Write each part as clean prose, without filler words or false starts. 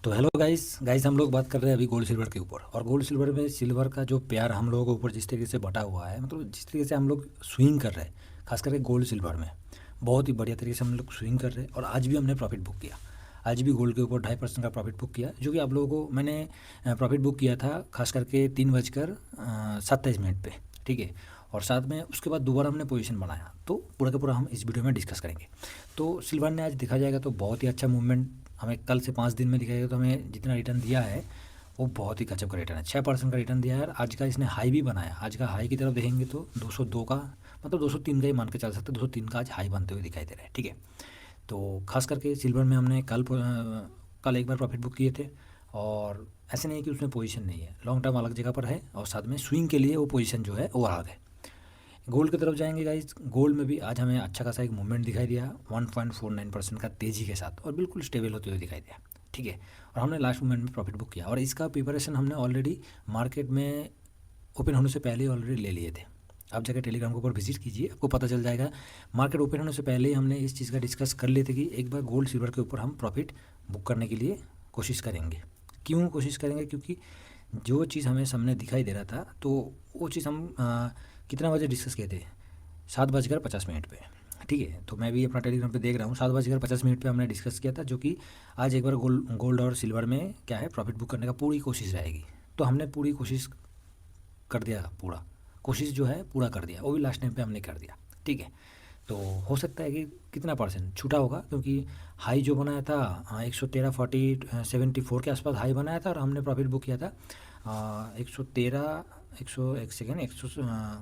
तो hello guys guys हम लोग बात कर रहे हैं अभी गोल्ड सिल्वर के ऊपर। और गोल्ड सिल्वर में सिल्वर का जो प्यार हम लोगों के ऊपर जिस तरीके से बटा हुआ है, मतलब जिस तरीके से हम लोग स्विंग कर रहे हैं, खास करके गोल्ड सिल्वर में बहुत ही बढ़िया तरीके से हम लोग स्विंग कर रहे हैं। और आज भी हमने प्रॉफिट बुक किया। आज भी गोल्ड के ऊपर 2.5% का प्रॉफिट बुक किया, जो कि आप लोगों को मैंने प्रॉफिट बुक किया था खास करके 3:27 पे, ठीक है। और साथ में उसके बाद दोबारा हमने पोजीशन बनाया, तो पूरा का पूरा हम इस वीडियो में डिस्कस करेंगे। तो सिल्वर ने आज देखा जाएगा तो बहुत ही अच्छा मूवमेंट हमें कल से 5 दिन में दिखाएगा। तो हमें जितना रिटर्न दिया है वो बहुत ही गजब का रिटर्न है, 6% का रिटर्न दिया है। और आज का इसने हाई भी बनाया। आज का हाई की तरफ देखेंगे तो 202 का, मतलब 203 का ही मान के चल सकते हैं। 203 का आज हाई बनते हुए दिखाई दे रहा है, ठीक है। तो खास करके सिल्वर में हमने कल एक बार प्रॉफिट बुक किए थे। और ऐसे नहीं कि उसमें पोजीशन नहीं है, लॉन्ग टर्म अलग जगह पर है और साथ में स्विंग के लिए वो पोजीशन जो है वो अलग है। गोल्ड की तरफ जाएंगे गाइस। गोल्ड में भी आज हमें अच्छा खासा एक मूवमेंट दिखाई दिया 1.49% का तेज़ी के साथ, और बिल्कुल स्टेबल होते हुए दिखाई दिया, ठीक है। और हमने लास्ट मूवमेंट में प्रॉफिट बुक किया। और इसका प्रिपरेशन हमने ऑलरेडी मार्केट में ओपन होने से पहले ही ऑलरेडी ले लिए थे। आप जाकर टेलीग्राम के ऊपर विजिट कीजिए, आपको पता चल जाएगा। मार्केट ओपन होने से पहले ही हमने इस चीज़ का डिस्कस कर लिए थे कि एक बार गोल्ड सिल्वर के ऊपर हम प्रॉफिट बुक करने के लिए कोशिश करेंगे। क्यों कोशिश करेंगे? क्योंकि जो चीज़ हमें सामने दिखाई दे रहा था, तो वो चीज़ हम कितना बजे डिस्कस किए थे? 7:50 पे, ठीक है। तो मैं भी अपना टेलीग्राम पे देख रहा हूँ, 7:50 पे हमने डिस्कस किया था, जो कि आज एक बार गोल्ड और सिल्वर में क्या है, प्रॉफिट बुक करने का पूरी कोशिश रहेगी। तो हमने पूरी कोशिश कर दिया, पूरा कोशिश जो है पूरा कर दिया, वो भी लास्ट टाइम पे हमने कर दिया, ठीक है। तो हो सकता है कि कितना परसेंट छूटा होगा, क्योंकि हाई जो बनाया था 113.40 74 के आसपास हाई बनाया था, और हमने प्रॉफिट बुक किया था 113 101 सेकेंड 100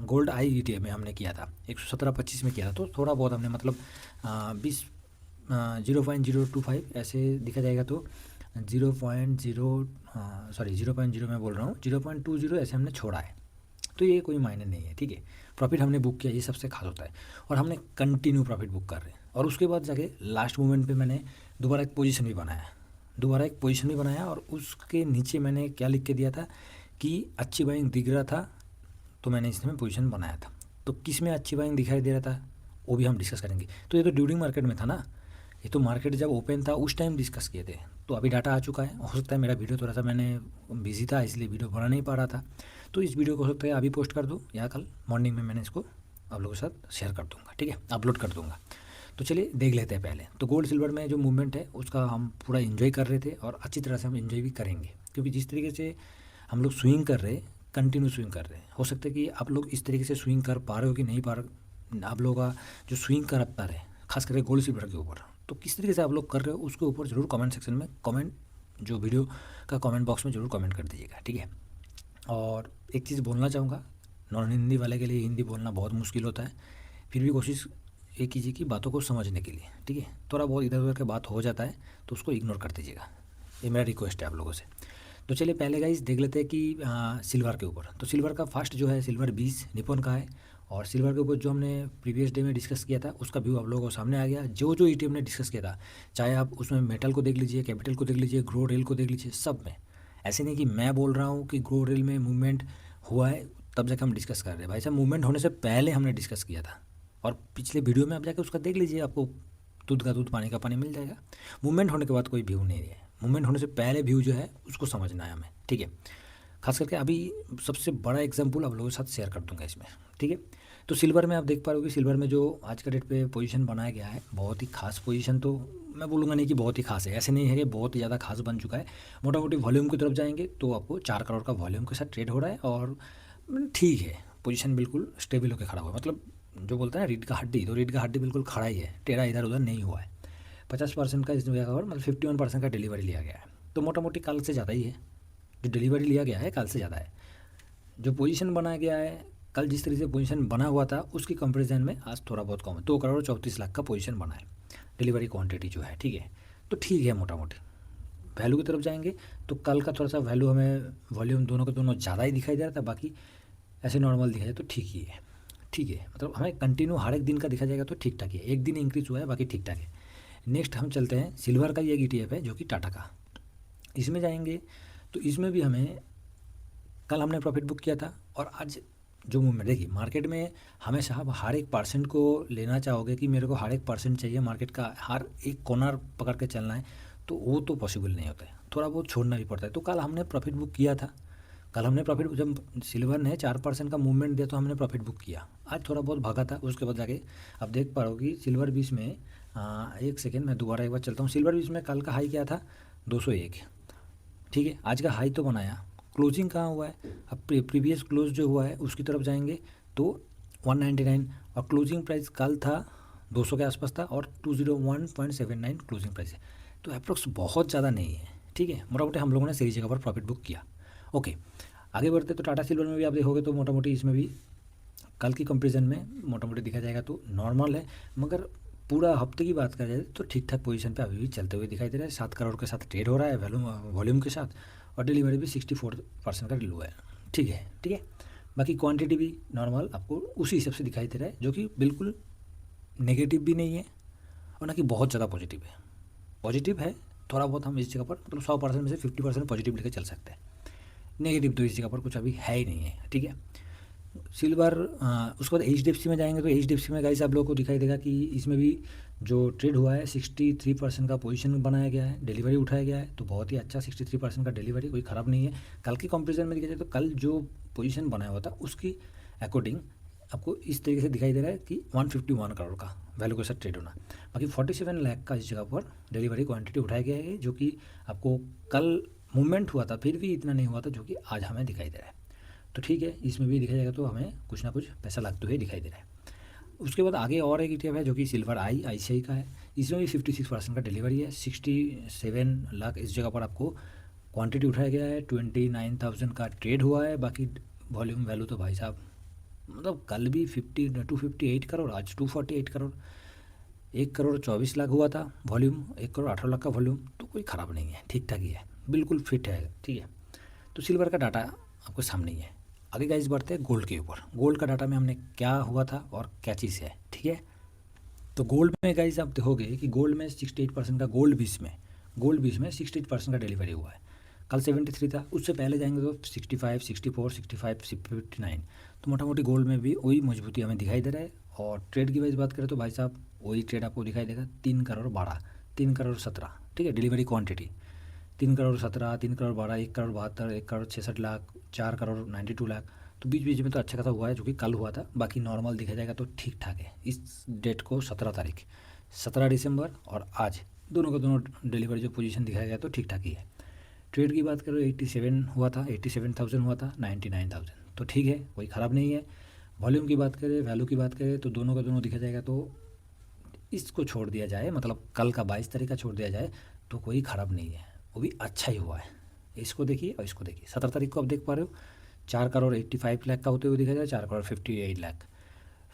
गोल्ड आई ETF में हमने किया था 117.25 में किया था। तो थोड़ा बहुत हमने मतलब 20 0.025 ऐसे दिखा जाएगा, तो 0.0 सॉरी 0.0 मैं बोल रहा हूँ 0.20 ऐसे हमने छोड़ा है। तो ये कोई मायने नहीं है, ठीक है। प्रॉफिट हमने बुक किया, ये सबसे खास होता है। और हमने कंटिन्यू प्रॉफिट बुक कर रहे हैं। और उसके बाद जाके लास्ट मोमेंट पे मैंने दोबारा एक पोजीशन भी बनाया और उसके नीचे मैंने क्या लिख के दिया था कि अच्छी बाइंग दिख रहा था, तो मैंने इसमें पोजीशन बनाया था। तो किस में अच्छी बाइंग दिखाई दे रहा था वो भी हम डिस्कस करेंगे। तो ये तो ड्यूरिंग मार्केट में था ना, ये तो मार्केट जब ओपन था उस टाइम डिस्कस किए थे। तो अभी डाटा आ चुका है। हो सकता है मेरा वीडियो थोड़ा सा मैंने बिजी था, इसलिए वीडियो बना नहीं पा रहा था। तो इस वीडियो को हो सकता है अभी पोस्ट कर दूँ, या कल मॉर्निंग में मैंने इसको आप लोगों के साथ शेयर कर दूँगा, ठीक है, अपलोड कर दूँगा। तो चलिए देख लेते हैं पहले। तो गोल्ड सिल्वर में जो मूवमेंट है उसका हम पूरा इन्जॉय कर रहे थे, और अच्छी तरह से हम इन्जॉय भी करेंगे, क्योंकि जिस तरीके से हम लोग स्विंग कर रहे हैं, कंटिन्यू स्विंग कर रहे हैं। हो सकता है कि आप लोग इस तरीके से स्विंग कर पा रहे हो कि नहीं पा रहे। आप लोगों का जो स्विंग कर पा रहे हैं खास करके गोल्ड सिल्वर के ऊपर, तो किस तरीके से आप लोग कर रहे हो उसके ऊपर ज़रूर कमेंट सेक्शन में कमेंट, जो वीडियो का कमेंट बॉक्स में ज़रूर कमेंट कर दीजिएगा, ठीक है। और एक चीज़ बोलना चाहूँगा, नॉन हिंदी वाले के लिए हिंदी बोलना बहुत मुश्किल होता है, फिर भी कोशिश ये कीजिए कि बातों को समझने के लिए, ठीक है। थोड़ा बहुत इधर उधर का बात हो जाता है तो उसको इग्नोर कर दीजिएगा, ये मेरा रिक्वेस्ट है आप लोगों से। तो चलिए पहले गाइस देख लेते हैं कि सिल्वर के ऊपर। तो सिल्वर का फर्स्ट जो है सिल्वर 20 निपॉन का है। और सिल्वर के ऊपर जो हमने प्रीवियस डे में डिस्कस किया था उसका व्यू आप लोगों को सामने आ गया। जो जो ETF ने डिस्कस किया था, चाहे आप उसमें मेटल को देख लीजिए, कैपिटल को देख लीजिए, ग्रो रेल को देख लीजिए, सब में। ऐसे नहीं कि मैं बोल रहा हूँ कि ग्रो रेल में मूवमेंट हुआ है तब जाकर हम डिस्कस कर रहे हैं। भाई साहब, मूवमेंट होने से पहले हमने डिस्कस किया था, और पिछले वीडियो में आप जाके उसका देख लीजिए, आपको दूध का दूध पानी का पानी मिल जाएगा। मूवमेंट होने के बाद कोई व्यू नहीं है, मूवमेंट होने से पहले व्यू जो है उसको समझना है हमें, ठीक है। खास करके अभी सबसे बड़ा एग्जांपल आप लोगों के साथ शेयर कर दूंगा इसमें, ठीक है। तो सिल्वर में आप देख पा रहे हो कि सिल्वर में जो आज का डेट पे पोजीशन बनाया गया है, बहुत ही खास पोजीशन, तो मैं बोलूँगा नहीं कि बहुत ही खास है, ऐसे नहीं है कि बहुत ही ज़्यादा खास बन चुका है। मोटा मोटी वॉल्यूम की तरफ जाएंगे तो आपको 4 करोड़ का वॉल्यूम के साथ ट्रेड हो रहा है, और ठीक है, पोजीशन बिल्कुल स्टेबल होकर खड़ा हुआ है। मतलब जो बोलते हैं रीढ़ का हड्डी, तो रीढ़ का हड्डी बिल्कुल खड़ा ही है, टेढ़ा इधर उधर नहीं हुआ है। 50% का इसमें और मतलब 51% का डिलीवरी लिया गया है। तो मोटा मोटी कल से ज़्यादा ही है, जो डिलीवरी लिया गया है कल से ज़्यादा है। जो पोजीशन बनाया गया है, कल जिस तरीके से पोजीशन बना हुआ था उसकी कंपैरिजन में आज थोड़ा बहुत कम है। 2 करोड़ 34 लाख का पोजीशन बना है, डिलीवरी क्वांटिटी जो है, ठीक है। तो ठीक है, मोटा मोटी वैल्यू की तरफ जाएंगे तो कल का थोड़ा सा वैल्यू हमें वॉल्यूम दोनों के दोनों ज़्यादा ही दिखाई दे रहा था, बाकी ऐसे नॉर्मल दिखाई जाए तो ठीक ही है, ठीक है। मतलब हमें कंटिन्यू हर एक दिन का दिखा जाएगा तो ठीक ठाक है, एक दिन इंक्रीज हुआ है बाकी ठीक ठाक है। नेक्स्ट हम चलते हैं सिल्वर का, ये ETF है जो कि टाटा का। इसमें जाएंगे तो इसमें भी हमें कल हमने प्रॉफिट बुक किया था, और आज जो मूवमेंट देखिए मार्केट में, हमेशा आप हर एक परसेंट को लेना चाहोगे कि मेरे को हर एक परसेंट चाहिए मार्केट का, हर एक कॉर्नर पकड़ के चलना है, तो वो तो पॉसिबल नहीं होता है। थोड़ा बहुत छोड़ना भी पड़ता है। तो कल हमने प्रॉफिट बुक किया था, कल हमने प्रॉफिट, जब सिल्वर ने 4% का मूवमेंट दिया तो हमने प्रॉफिट बुक किया। आज थोड़ा बहुत भागा था, उसके बाद जाके अब देख पा रहे हो कि सिल्वर बीस में एक सेकेंड मैं दोबारा एक बार चलता हूँ। सिल्वर बीस में कल का हाई क्या था 201, ठीक है। आज का हाई तो बनाया, क्लोजिंग कहाँ हुआ है, अब प्रीवियस क्लोज जो हुआ है उसकी तरफ जाएंगे तो 199, और क्लोजिंग प्राइस कल था 200 के आसपास था, और 201.79 क्लोजिंग प्राइस है। तो अप्रोक्स बहुत ज़्यादा नहीं है, ठीक है। मोटा मोटी हम लोगों ने सही जगह पर प्रॉफिट बुक किया। ओके, आगे बढ़ते तो टाटा सिल्वर में भी आप देखोगे तो मोटा मोटी इसमें भी कल की कंपेरिजन में मोटा मोटी देखा जाएगा तो नॉर्मल है, मगर पूरा हफ्ते की बात करा जाए तो ठीक ठाक पोजीशन पे अभी भी चलते हुए दिखाई दे रहा है। 7 करोड़ के साथ ट्रेड हो रहा है वॉल्यूम के साथ, और डिलीवरी भी 64% का डिलो है, ठीक है, ठीक है। बाकी क्वांटिटी भी नॉर्मल आपको उसी हिसाब से दिखाई दे रहा है, जो कि बिल्कुल नेगेटिव भी नहीं है और ना कि बहुत ज़्यादा पॉजिटिव है। पॉजिटिव है थोड़ा बहुत, हम इस जगह पर मतलब 100% में से 50% पॉजिटिव लेकर चल सकते हैं। नेगेटिव तो इस जगह पर कुछ अभी है ही नहीं है, ठीक है। सिल्वर उसके बाद HDFC में जाएंगे तो HDFC में गाइस आप लोगों को दिखाई देगा कि इसमें भी जो ट्रेड हुआ है 63% का पोजीशन बनाया गया है, डिलीवरी उठाया गया है, तो बहुत ही अच्छा 63% का डिलीवरी, कोई ख़राब नहीं है। कल की कंपेरिजन में देखा जाए तो कल जो पोजीशन बनाया हुआ था उसकी अकॉर्डिंग आपको इस तरीके से दिखाई दे रहा है कि 151 करोड़ का वैल्यू के साथ ट्रेड होना, बाकी 47 लाख का इस जगह पर डिलीवरी क्वांटिटी उठाया गया है, जो कि आपको कल मूवमेंट हुआ था फिर भी इतना नहीं हुआ था जो कि आज हमें दिखाई दे रहा है। तो ठीक है, इसमें भी देखा जाएगा तो हमें कुछ ना कुछ पैसा लगते हुए दिखाई दे रहा है। उसके बाद आगे और एक ETF है जो कि सिल्वर ICICI का है, इसमें भी 56% का डिलीवरी है, 67 लाख इस जगह पर आपको क्वांटिटी उठाया गया है, 29,000 का ट्रेड हुआ है। बाकी वॉल्यूम वैल्यू तो भाई साहब मतलब कल भी 258 करोड़, आज 248 करोड़, 1 करोड़ 24 लाख हुआ था वॉल्यूम, 1 करोड़ 18 लाख का वॉल्यूम, तो कोई ख़राब नहीं है, ठीक ठाक ही है, बिल्कुल फिट है, ठीक है। तो सिल्वर का डाटा आपको सामने ही है। आगे गाइस बढ़ते हैं गोल्ड के ऊपर। गोल्ड का डाटा में हमने क्या हुआ था और क्या चीज़ है, ठीक है। तो गोल्ड में गाइस आप देखोगे कि गोल्ड में 68% का गोल्ड बीस में 68% का डिलीवरी हुआ है। कल 73 था, उससे पहले जाएंगे तो 65, 64, 65, 59, तो मोटा मोटी गोल्ड में भी वही मजबूती हमें दिखाई दे रहा है। और ट्रेड की वाइज बात करें तो भाई साहब वही ट्रेड आपको दिखाई देगा, 3 करोड़ 12, 3 करोड़ 17, ठीक है, डिलीवरी क्वान्टिटी 3 करोड़ 17, 3 करोड़ 12, 1 करोड़ 72, 1 करोड़ 66 लाख, 4 करोड़ 92 लाख, तो बीच बीच में तो अच्छा खासा हुआ है जो कि कल हुआ था। बाकी नॉर्मल देखा जाएगा तो ठीक ठाक है। इस डेट को 17 तारीख 17 दिसंबर और आज दोनों का दोनों डिलीवरी जो पोजीशन दिखाया गया तो ठीक ठाक ही है। ट्रेड की बात करें 87 हुआ था, 87,000 हुआ था, 99,000, तो ठीक है, कोई ख़राब नहीं है। वॉल्यूम की बात करें, वैल्यू की बात करें तो दोनों का दोनों देखा जाएगा तो इसको छोड़ दिया जाए, मतलब कल का 22 तारीख का छोड़ दिया जाए तो कोई ख़राब नहीं है, वो भी अच्छा ही हुआ है। इसको देखिए और इसको देखिए, 17 तारीख को आप देख पा रहे हो 4 करोड़ 85 लाख का होते हुए दिखा जाए, 4 करोड़ 58 लाख,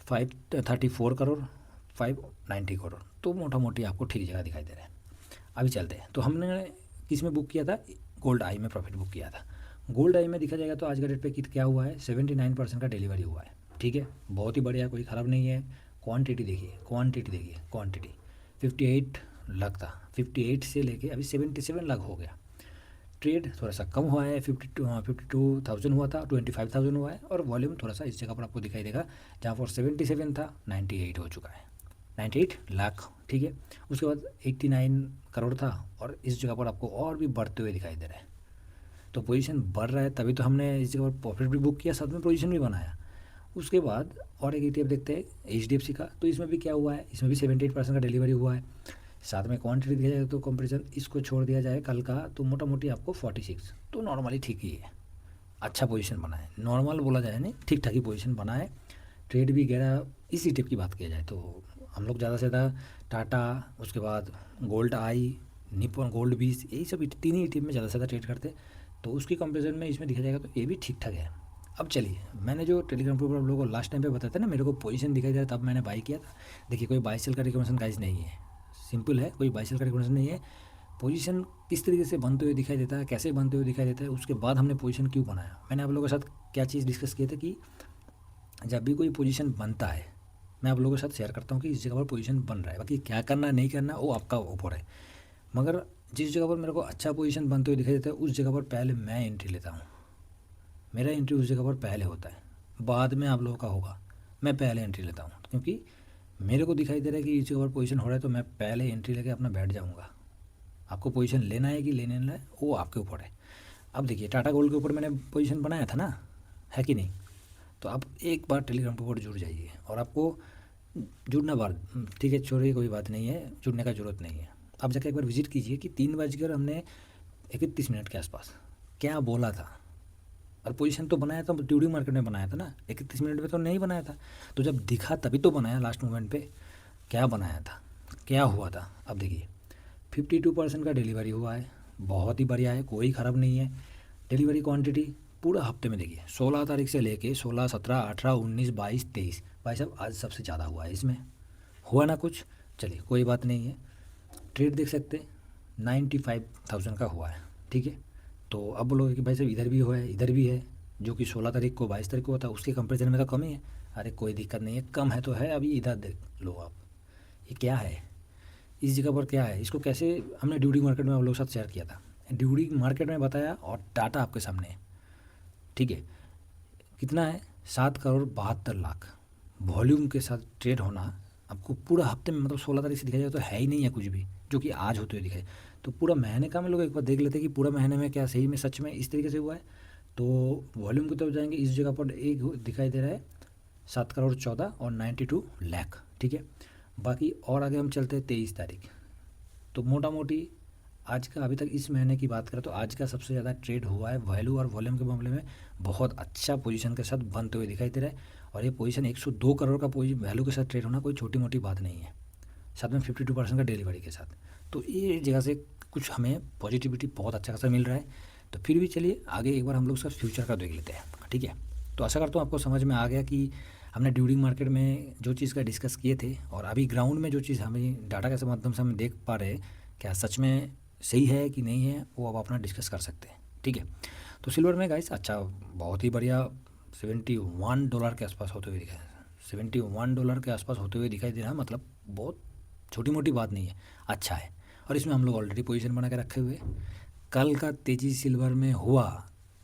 534 करोड़, 590 करोड़, तो मोटा मोटी आपको ठीक जगह दिखाई दे रहा है। अभी चलते हैं, तो हमने किस में बुक किया था, गोल्ड आई में प्रॉफिट बुक किया था। गोल्ड आई में देखा जाएगा तो आज का डेट पे क्या हुआ है, 79% का डिलीवरी हुआ है, ठीक है, बहुत ही बढ़िया, कोई ख़राब नहीं है। क्वांटिटी देखिए, क्वांटिटी 58 लाख था, 58 से लेके अभी 77 लाख हो गया। ट्रेड थोड़ा सा कम हुआ है, 52,000 हुआ था, 25,000 हुआ है, और वॉल्यूम थोड़ा सा इस जगह पर आपको दिखाई देगा, जहाँ पर 77 था 98 हो चुका है, 98 लाख, ठीक है। उसके बाद 89 करोड़ था, और इस जगह पर आपको और भी बढ़ते हुए दिखाई दे रहा है। तो पोजीशन बढ़ रहा है, तभी तो हमने इस जगह पर प्रॉफिट भी बुक किया, साथ में पोजीशन भी बनाया। उसके बाद और एक ETF देखते हैं HDFC का, तो इसमें भी क्या हुआ है, इसमें भी 78% का डिलीवरी हुआ है, साथ में क्वांटिटी दिया जाए तो कंपेरिजन इसको छोड़ दिया जाए कल का तो मोटा मोटी आपको 46, तो नॉर्मली ठीक ही है, अच्छा पोजीशन बना है, नॉर्मल बोला जाए नहीं, ठीक ठाक ही पोजीशन बना है। ट्रेड भी गहरा, इस ETF की बात किया जाए तो हम लोग ज़्यादा से ज़्यादा टाटा, उसके बाद गोल्ड आई, निप्पॉन गोल्ड 20, यही सब तीन ही ETF में ज़्यादा से ज़्यादा ट्रेड करते, तो उसकी कंपेरिजन में इसमें देखा जाएगा तो ये भी ठीक ठाक है। अब चलिए, मैंने जो टेलीग्राम पर आप लोगों को लास्ट टाइम पे बताया था ना, मेरे को पोजीशन दिखाई दे रहा तब मैंने बाई किया था। देखिए कोई बाई सेल का रिकमेंडेशन गाइस नहीं है, सिंपल है, कोई बाई सेल का रिकमेंडेशन नहीं है। पोजीशन किस तरीके से बनते हुए दिखाई देता है, कैसे बनते हुए दिखाई देता है, उसके बाद हमने पोजीशन क्यों बनाया, मैंने आप लोगों के साथ क्या चीज़ डिस्कस किए थे कि जब भी कोई पोजीशन बनता है मैं आप लोगों के साथ शेयर करता हूँ कि इस जगह पर पोजीशन बन रहा है, बाकी क्या करना नहीं करना वो आपका ऊपर है, मगर जिस जगह पर मेरे को अच्छा पोजीशन बनते हुए दिखाई देता है उस जगह पर पहले मैं एंट्री लेता हूँ। मेरा एंट्री उस जगह पर पहले होता है, बाद में आप लोगों का होगा, मैं पहले एंट्री लेता हूँ, क्योंकि मेरे को दिखाई दे रहा है कि इस जगह पर पोजीशन हो रहा है तो मैं पहले एंट्री लेके अपना बैठ जाऊँगा। आपको पोजीशन लेना है कि लेने है वो आपके ऊपर है। अब देखिए टाटा गोल्ड के ऊपर मैंने पोजीशन बनाया था ना, है कि नहीं? तो आप एक बार टेलीग्राम के ऊपर जुड़ जाइए और आपको जुड़ना बार ठीक है, छोड़िए कोई बात नहीं है, जुड़ने का ज़रूरत नहीं है। आप जाके एक बार विज़िट कीजिए कि 3 बजकर हमने 31 मिनट के आसपास क्या बोला था, और पोजीशन तो बनाया था ड्यूरिंग मार्केट में बनाया था ना, 31 मिनट में तो नहीं बनाया था। तो जब दिखा तभी तो बनाया लास्ट मोमेंट पे। क्या बनाया था, क्या हुआ था? अब देखिए 52% का डिलीवरी हुआ है, बहुत ही बढ़िया है, कोई ख़राब नहीं है। डिलीवरी क्वांटिटी पूरा हफ्ते में देखिए 16 तारीख से लेके 16, 17, 18, 19, 22, 23, भाई साहब आज सबसे ज़्यादा हुआ है इसमें। हुआ ना कुछ, चलिए कोई बात नहीं है। ट्रेड देख सकते हैं 95,000 का हुआ है, ठीक है। तो अब बोलोगे कि भाई साहब इधर भी हुआ है, इधर भी है, जो कि 16 तारीख को 22 तारीख को होता है, उसके कंपेरिजन में तो कम ही है। अरे कोई दिक्कत नहीं है, कम है तो है, अभी इधर देख लो आप, ये क्या है, इस जगह पर क्या है, इसको कैसे हमने ड्यूरिंग मार्केट में आप लोगों के साथ शेयर किया था, ड्यूरिंग मार्केट में बताया और डाटा आपके सामने है, ठीक है। कितना है, 7,72,00,000 वॉल्यूम के साथ ट्रेड होना आपको पूरा हफ्ते में, मतलब 16 तारीख से दिखाई जाए तो है ही नहीं है कुछ भी, जो कि आज होते हुए दिखाई। तो पूरा महीने का हम लोग एक बार देख लेते हैं कि पूरा महीने में क्या सही में सच में इस तरीके से हुआ है। तो वॉल्यूम की तरफ जाएंगे, इस जगह पर एक दिखाई दे रहा है 7,14,00,000 और 92 लाख, ठीक है। बाकी और आगे हम चलते हैं 23 तारीख। तो मोटा मोटी आज का, अभी तक इस महीने की बात करें तो आज का सबसे ज़्यादा ट्रेड हुआ है, वैल्यू और वॉल्यूम के मामले में बहुत अच्छा पोजीशन के साथ बनते हुए दिखाई दे रहा है। और ये पोजीशन 102 करोड़ का वैल्यू के साथ ट्रेड होना कोई छोटी मोटी बात नहीं है, साथ में 52% का डिलीवरी के साथ। तो ये जगह से कुछ हमें पॉजिटिविटी बहुत अच्छा खासा मिल रहा है। तो फिर भी चलिए आगे एक बार हम लोग उसका फ्यूचर का देख लेते हैं, ठीक है। तो आशा करता हूँ आपको समझ में आ गया कि हमने ड्यूरिंग मार्केट में जो चीज़ का डिस्कस किए थे और अभी ग्राउंड में जो चीज़ हमें डाटा के माध्यम से हम देख पा रहे हैं, क्या सच में सही है कि नहीं है, वो अब अपना डिस्कस कर सकते हैं, ठीक है। तो सिल्वर में गाइस अच्छा, बहुत ही बढ़िया $71 के आसपास होते हुए दिखाई, $71 के आसपास होते हुए दिखाई दे रहा है, मतलब बहुत छोटी मोटी बात नहीं है, अच्छा है। और इसमें हम लोग ऑलरेडी पोजीशन बना के रखे हुए। कल का तेज़ी सिल्वर में हुआ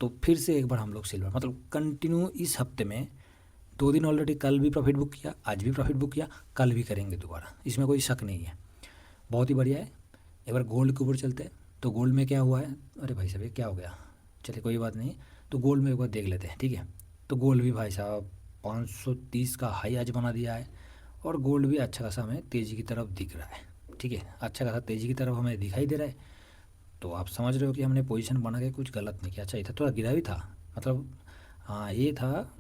तो फिर से एक बार हम लोग सिल्वर, मतलब कंटिन्यू इस हफ्ते में 2 दिन ऑलरेडी, कल भी प्रॉफिट बुक किया, आज भी प्रॉफिट बुक किया, कल भी करेंगे दोबारा, इसमें कोई शक नहीं है, बहुत ही बढ़िया है। एक बार गोल्ड के ऊपर चलते हैं। तो गोल्ड में क्या हुआ है, अरे भाई साहब ये क्या हो गया, चलिए कोई बात नहीं। तो गोल्ड में एक बार देख लेते हैं, ठीक है। तो गोल्ड भी भाई साहब 530 का हाई आज बना दिया है, और गोल्ड भी अच्छा खासा हमें तेज़ी की तरफ दिख रहा है, ठीक है, अच्छा खासा तेज़ी की तरफ हमें दिखाई दे रहा है। तो आप समझ रहे हो कि हमने पोजीशन बना के कुछ गलत नहीं किया। अच्छा, ये था थोड़ा गिरा भी था, मतलब हाँ ये था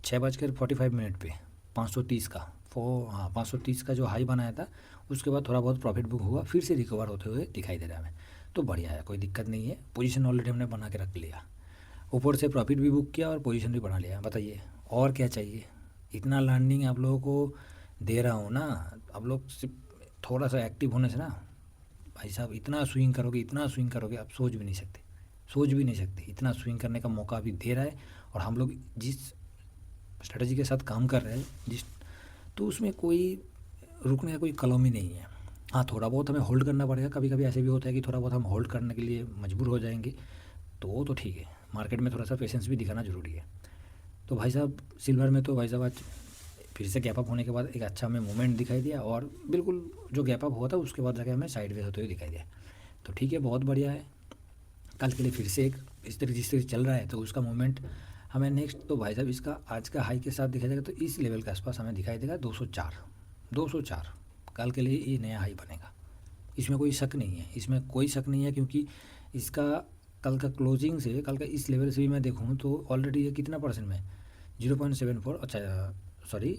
6:45 पे 530 का, 530 का जो हाई बनाया था, उसके बाद थोड़ा बहुत प्रॉफिट बुक हुआ, फिर से रिकवर होते हुए दिखाई दे रहा है हमें। तो बढ़िया है, कोई दिक्कत नहीं है, पोजीशन ऑलरेडी हमने बना के रख लिया, ऊपर से प्रॉफिट भी बुक किया और पोजीशन भी बना लिया। बताइए और क्या चाहिए, इतना लर्निंग आप लोगों को दे रहा हूँ ना, आप लोग सिर्फ थोड़ा सा एक्टिव होने से ना भाई साहब इतना स्विंग करोगे, इतना स्विंग करोगे, आप सोच भी नहीं सकते, सोच भी नहीं सकते, इतना स्विंग करने का मौका अभी दे रहा है। और हम लोग जिस स्ट्रेटजी के साथ काम कर रहे हैं, जिस, तो उसमें कोई रुकने का कोई कलम ही नहीं है। हाँ थोड़ा बहुत हमें होल्ड करना पड़ेगा, कभी कभी ऐसे भी होता है कि थोड़ा बहुत हम होल्ड करने के लिए मजबूर हो जाएंगे, तो वो तो ठीक है, मार्केट में थोड़ा सा पेशेंस भी दिखाना ज़रूरी है। तो भाई साहब सिल्वर में तो भाई साहब आज फिर से गैप अप होने के बाद एक अच्छा हमें मूवमेंट दिखाई दिया, और बिल्कुल जो गैप अप हुआ था उसके बाद जाके हमें साइडवेज होते हुए दिखाई दिया। तो ठीक है, बहुत बढ़िया है। कल के लिए फिर से एक इस तरह जिस तरह चल रहा है तो उसका मूवमेंट हमें नेक्स्ट, तो भाई साहब इसका आज का हाई के साथ दिखाई देगा, तो इस लेवल के आसपास हमें दिखाई देगा 204 कल के लिए ये नया हाई बनेगा, इसमें कोई शक नहीं है, इसमें कोई शक नहीं है। क्योंकि इसका कल का क्लोजिंग से, कल का इस लेवल से भी मैं देखूँ तो ऑलरेडी ये कितना परसेंट में 0.74, अच्छा सॉरी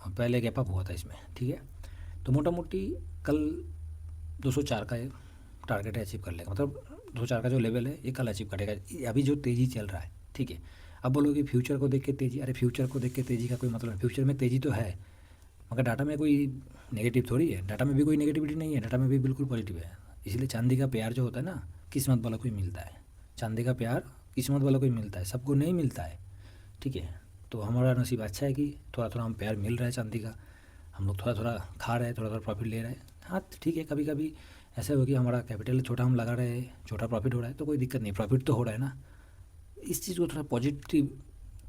पहले गैप अप हुआ था इसमें, ठीक है। तो मोटा मोटी कल 204 का टारगेट अचीव कर लेगा, मतलब 204 का जो लेवल है ये कल अचीव करेगा, अभी जो तेज़ी चल रहा है, ठीक है। अब बोलोगे फ्यूचर को देख के तेज़ी, अरे फ्यूचर को देख के तेज़ी का कोई मतलब, फ्यूचर में तेज़ी तो है मगर डाटा में कोई नेगेटिव थोड़ी है, डाटा में भी कोई नेगेटिविटी नहीं है, डाटा में भी बिल्कुल पॉजिटिव है। इसलिए चांदी का प्यार जो होता है ना, किस्मत वाला कोई मिलता है, चांदी का प्यार किस्मत वाला कोई मिलता है, सबको नहीं मिलता है, ठीक है। तो हमारा नसीब अच्छा है कि थोड़ा थोड़ा हम प्यार मिल रहा है चांदी का, हम लोग थोड़ा थोड़ा खा रहे हैं, थोड़ा थोड़ा प्रॉफिट ले रहे हैं। हाँ ठीक है, कभी कभी ऐसा हो कि हमारा कैपिटल छोटा हम लगा रहे हैं, छोटा प्रॉफिट हो रहा है, तो कोई दिक्कत नहीं, प्रॉफिट तो हो रहा है ना। इस चीज़ को थोड़ा पॉजिटिव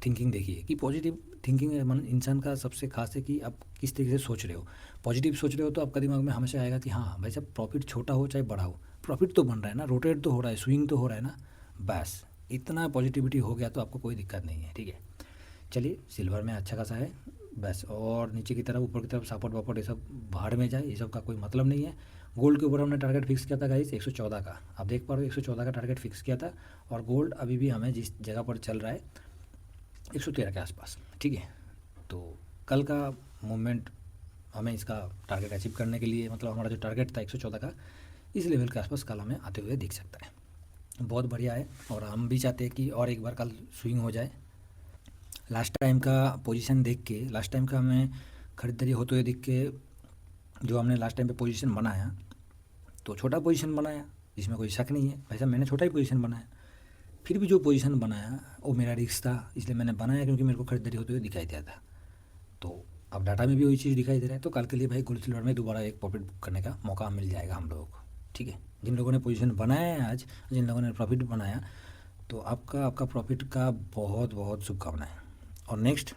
थिंकिंग देखिए, कि पॉजिटिव थिंकिंग मन इंसान का सबसे खास है कि आप किस तरीके से सोच रहे हो। पॉजिटिव सोच रहे हो तो आपका दिमाग में हमेशा आएगा कि हाँ भाई साहब प्रॉफिट छोटा हो चाहे बड़ा हो, प्रॉफिट तो बन रहा है ना, रोटेट तो हो रहा है, स्विंग तो हो रहा है ना, बस इतना पॉजिटिविटी हो गया तो आपको कोई दिक्कत नहीं है, ठीक है। चलिए सिल्वर में अच्छा खासा है बस, और नीचे की तरफ ऊपर की तरफ सपोर्ट वापोर्ट ये सब भाड़ में जाए, ये सब का कोई मतलब नहीं है। गोल्ड के ऊपर हमने टारगेट फिक्स किया था गाइस 114 का, आप देख पा रहे हो 114 का टारगेट फिक्स किया था, और गोल्ड अभी भी हमें जिस जगह पर चल रहा है 113 के आसपास, ठीक है। तो कल का मूवमेंट हमें इसका टारगेट अचीव करने के लिए, मतलब हमारा जो टारगेट था 114 का, इस लेवल के आसपास कल हमें आते हुए दिख सकता है। बहुत बढ़िया है, और हम भी चाहते हैं कि और एक बार कल स्विंग हो जाए। लास्ट टाइम का पोजीशन देख के, लास्ट टाइम का हमें खरीदारी होते हुए देख के, जो हमने लास्ट टाइम पे पोजीशन बनाया तो छोटा पोजीशन बनाया, इसमें कोई शक नहीं है भाई साहब, मैंने छोटा ही पोजीशन बनाया। फिर भी जो पोजीशन बनाया वो मेरा रिस्क था, इसलिए मैंने बनाया क्योंकि मेरे को खरीदारी होते हुए दिखाई दिया था। तो अब डाटा में भी वही चीज़ दिखाई दे रहा है, तो कल के लिए भाई गोल्ड सिल्वर में दोबारा एक प्रॉफिट बुक करने का मौका मिल जाएगा हम लोगों को, ठीक है। जिन लोगों ने पोजीशन बनाया है आज, जिन लोगों ने प्रॉफिट बनाया, तो आपका प्रॉफिट का बहुत बहुत शुभकामनाएं। और नेक्स्ट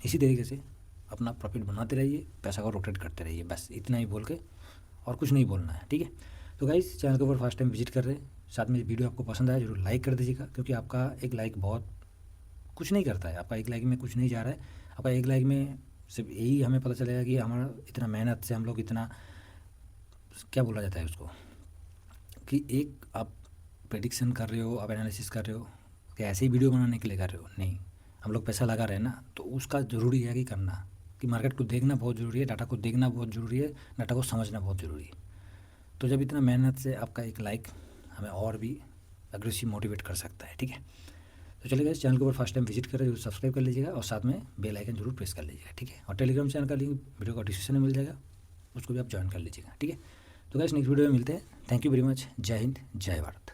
इसी तरीके से अपना प्रॉफिट बनाते रहिए, पैसा को रोटेट करते रहिए, बस इतना ही बोल के और कुछ नहीं बोलना है, ठीक है। तो गाइस चैनल के ऊपर फर्स्ट टाइम विजिट कर रहे हैं, साथ में वीडियो आपको पसंद आया जरूर लाइक कर दीजिएगा, क्योंकि आपका एक लाइक बहुत कुछ नहीं करता है, आपका एक लाइक में कुछ नहीं जा रहा है। आपका एक लाइक में सिर्फ यही हमें पता चलेगा कि हमारा इतना मेहनत से हम लोग इतना, क्या बोला जाता है उसको, कि एक आप प्रेडिक्शन कर रहे हो, आप एनालिसिस कर रहे हो कि ऐसे ही वीडियो बनाने के लिए कर रहे हो, नहीं, हम लोग पैसा लगा रहे हैं ना, तो उसका ज़रूरी है कि करना, कि मार्केट को देखना बहुत ज़रूरी है, डाटा को देखना बहुत ज़रूरी है, डाटा को समझना बहुत ज़रूरी है। तो जब इतना मेहनत से आपका एक लाइक हमें और भी अग्रेसिव मोटिवेट कर सकता है, ठीक है। तो चलिए गाइस, चैनल के ऊपर फर्स्ट टाइम विजिट करें, जरूर सब्सक्राइब कर लीजिएगा, और साथ में बेल आइकन जरूर प्रेस कर लीजिएगा, ठीक है। और टेलीग्राम चैनल का लिंक वीडियो का डिस्क्रिप्शन में मिल जाएगा, उसको भी आप ज्वाइन कर लीजिएगा, ठीक है। तो गाइस नेक्स्ट वीडियो में मिलते हैं, थैंक यू वेरी मच, जय हिंद जय भारत।